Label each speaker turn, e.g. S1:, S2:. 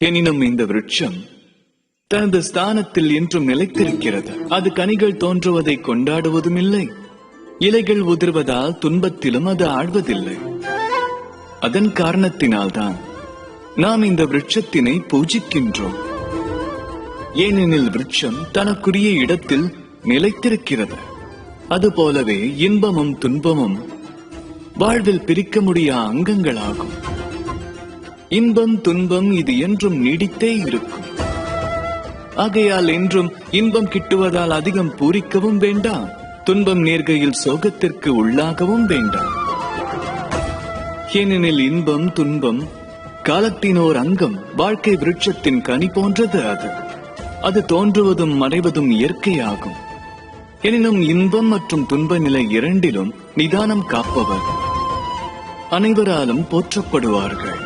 S1: எனினும் இந்த விருட்சம் தனது ஸ்தானத்தில் என்றும் நிலைத்திருக்கிறது. அது கனிகள் தோன்றுவதை கொண்டாடுவதும் இல்லை, இலைகள் உதிர்வதால் துன்பத்திலும் அது ஆழ்வதில்லை. அதன் காரணத்தினால்தான் நாம் இந்த விருட்சத்தினை பூஜிக்கின்றோம். ஏனெனில் விருட்சம் தனக்குரிய இடத்தில் நிலைத்திருக்கிறது. அதுபோலவே இன்பமும் துன்பமும் வாழ்வில் பிரிக்க முடியா அங்கங்களாகும். இன்பம் துன்பம் இது என்றும் நீடித்தே இருக்கும். ஆகையால் என்றும் இன்பம் கிட்டுவதால் அதிகம் பூரிக்கவும் வேண்டாம், துன்பம் நேர்கையில் சோகத்திற்கு உள்ளாகவும் வேண்டாம். ஏனெனில் இன்பம் துன்பம் காலத்தினோர் அங்கம். வாழ்க்கை விருட்சத்தின் கனி போன்றது. அது தோன்றுவதும் மறைவதும் இயற்கையாகும். எனினும் இன்பம் மற்றும் துன்ப நிலை இரண்டிலும் நிதானம் காப்பவர் அனைவராலும் போற்றப்படுவார்கள்.